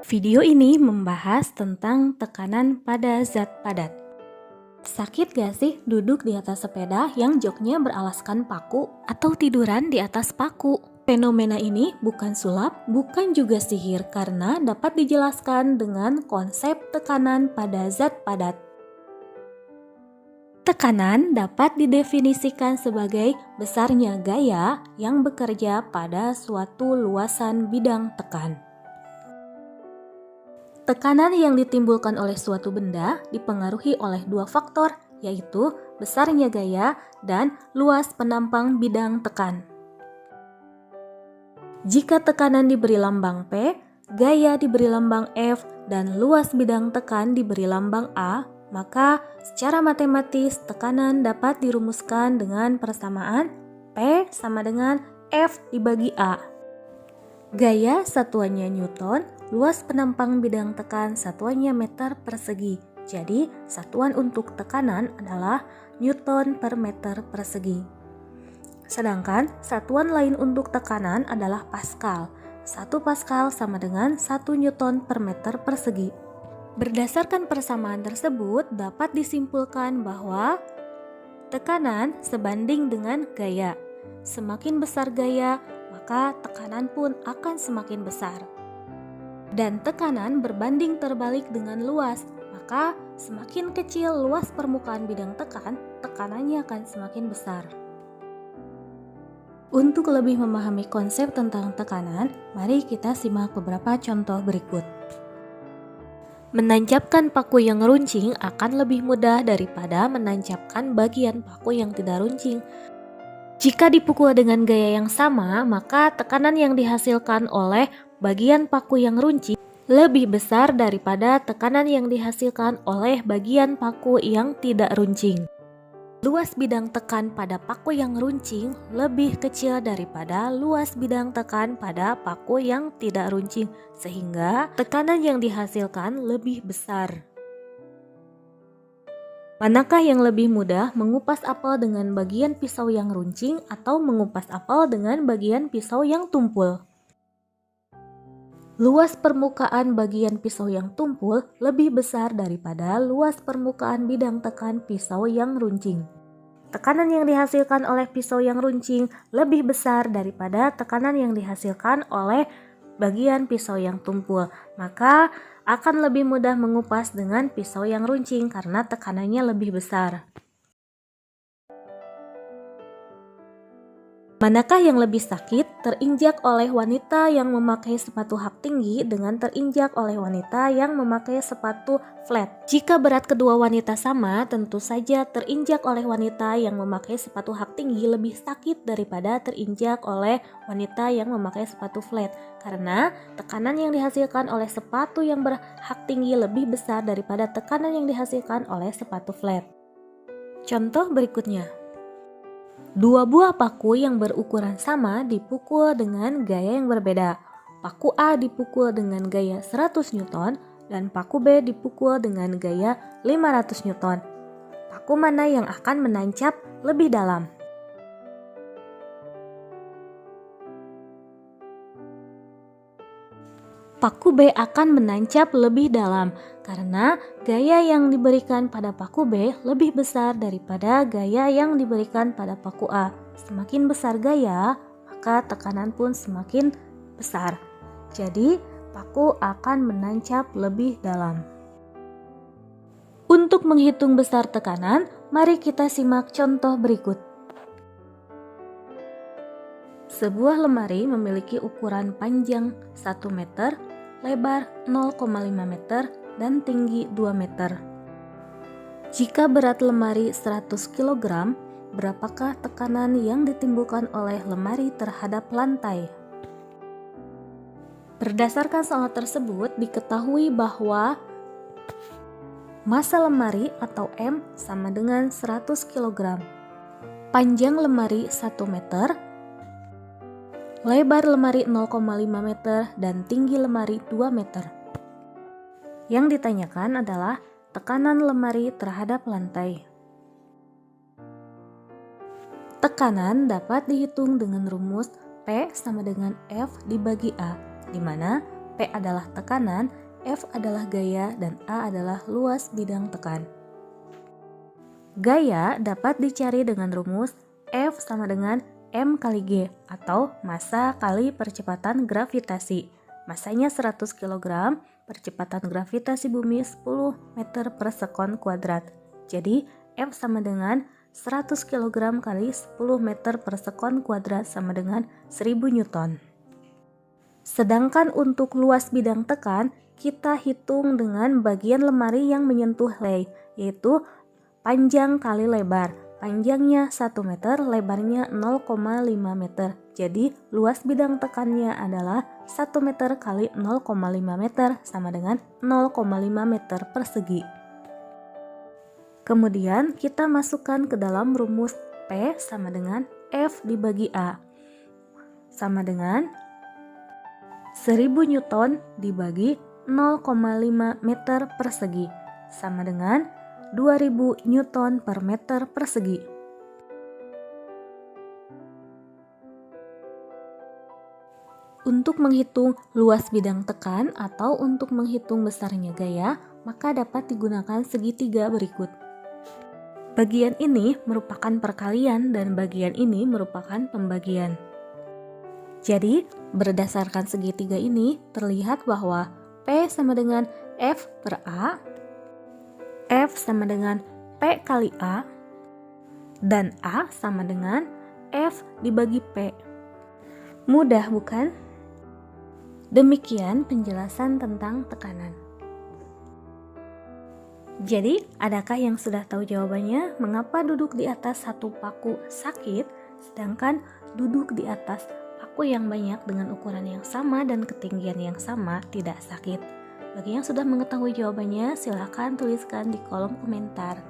Video ini membahas tentang tekanan pada zat padat. Sakit gak sih duduk di atas sepeda yang joknya beralaskan paku atau tiduran di atas paku? Fenomena ini bukan sulap, bukan juga sihir karena dapat dijelaskan dengan konsep tekanan pada zat padat. Tekanan dapat didefinisikan sebagai besarnya gaya yang bekerja pada suatu luasan bidang tekan. Tekanan yang ditimbulkan oleh suatu benda dipengaruhi oleh dua faktor, yaitu besarnya gaya dan luas penampang bidang tekan. Jika tekanan diberi lambang P, gaya diberi lambang F, dan luas bidang tekan diberi lambang A, maka secara matematis tekanan dapat dirumuskan dengan persamaan P sama dengan F dibagi A. Gaya satuannya Newton, luas penampang bidang tekan satuannya meter persegi. Jadi, satuan untuk tekanan adalah Newton per meter persegi. Sedangkan satuan lain untuk tekanan adalah Pascal. 1 Pascal sama dengan 1 Newton per meter persegi. Berdasarkan persamaan tersebut, dapat disimpulkan bahwa tekanan sebanding dengan gaya. Semakin besar gaya, maka tekanan pun akan semakin besar. Dan tekanan berbanding terbalik dengan luas, maka semakin kecil luas permukaan bidang tekan, tekanannya akan semakin besar. Untuk lebih memahami konsep tentang tekanan, mari kita simak beberapa contoh berikut. Menancapkan paku yang runcing akan lebih mudah daripada menancapkan bagian paku yang tidak runcing. Jika dipukul dengan gaya yang sama, maka tekanan yang dihasilkan oleh bagian paku yang runcing lebih besar daripada tekanan yang dihasilkan oleh bagian paku yang tidak runcing. Luas bidang tekan pada paku yang runcing lebih kecil daripada luas bidang tekan pada paku yang tidak runcing, sehingga tekanan yang dihasilkan lebih besar. Manakah yang lebih mudah, mengupas apel dengan bagian pisau yang runcing atau mengupas apel dengan bagian pisau yang tumpul? Luas permukaan bagian pisau yang tumpul lebih besar daripada luas permukaan bidang tekan pisau yang runcing. Tekanan yang dihasilkan oleh pisau yang runcing lebih besar daripada tekanan yang dihasilkan oleh bagian pisau yang tumpul, maka akan lebih mudah mengupas dengan pisau yang runcing karena tekanannya lebih besar. Manakah yang lebih sakit, terinjak oleh wanita yang memakai sepatu hak tinggi dengan terinjak oleh wanita yang memakai sepatu flat? Jika berat kedua wanita sama, tentu saja terinjak oleh wanita yang memakai sepatu hak tinggi lebih sakit daripada terinjak oleh wanita yang memakai sepatu flat, karena tekanan yang dihasilkan oleh sepatu yang berhak tinggi lebih besar daripada tekanan yang dihasilkan oleh sepatu flat. Contoh berikutnya. Dua buah paku yang berukuran sama dipukul dengan gaya yang berbeda. Paku A dipukul dengan gaya 100 Newton dan paku B dipukul dengan gaya 500 Newton. Paku mana yang akan menancap lebih dalam? Paku B akan menancap lebih dalam karena gaya yang diberikan pada paku B lebih besar daripada gaya yang diberikan pada paku A. Semakin besar gaya, maka tekanan pun semakin besar. Jadi, paku akan menancap lebih dalam. Untuk menghitung besar tekanan, mari kita simak contoh berikut. Sebuah lemari memiliki ukuran panjang 1 meter, lebar 0,5 meter, dan tinggi 2 meter. Jika berat lemari 100 kg, berapakah tekanan yang ditimbulkan oleh lemari terhadap lantai? Berdasarkan soal tersebut, diketahui bahwa massa lemari atau M sama dengan 100 kg. Panjang lemari 1 meter, lebar lemari 0,5 meter, dan tinggi lemari 2 meter. Yang ditanyakan adalah tekanan lemari terhadap lantai. Tekanan dapat dihitung dengan rumus P sama dengan F dibagi A, di mana P adalah tekanan, F adalah gaya, dan A adalah luas bidang tekan. Gaya dapat dicari dengan rumus F sama dengan M kali G atau massa kali percepatan gravitasi. Massanya 100 kg, percepatan gravitasi bumi 10 meter per sekon kuadrat. Jadi F sama dengan 100 kg kali 10 meter per sekon kuadrat sama dengan 1000 Newton. Sedangkan untuk luas bidang tekan, kita hitung dengan bagian lemari yang menyentuh lay, yaitu panjang kali lebar. Panjangnya 1 meter, lebarnya 0,5 meter. Jadi luas bidang tekannya adalah 1 meter kali 0,5 meter sama dengan 0,5 meter persegi. Kemudian kita masukkan ke dalam rumus P sama dengan F dibagi A. Sama dengan 1000 Newton dibagi 0,5 meter persegi. Sama dengan 2000 Newton per meter persegi. Untuk menghitung luas bidang tekan atau untuk menghitung besarnya gaya, maka dapat digunakan segitiga berikut. Bagian ini merupakan perkalian dan bagian ini merupakan pembagian. Jadi, berdasarkan segitiga ini terlihat bahwa P sama dengan F per A, F sama dengan P kali A, dan A sama dengan F dibagi P. Mudah bukan? Demikian penjelasan tentang tekanan. Jadi, adakah yang sudah tahu jawabannya? Mengapa duduk di atas satu paku sakit, sedangkan duduk di atas paku yang banyak dengan ukuran yang sama dan ketinggian yang sama tidak sakit? Bagi yang sudah mengetahui jawabannya, silakan tuliskan di kolom komentar.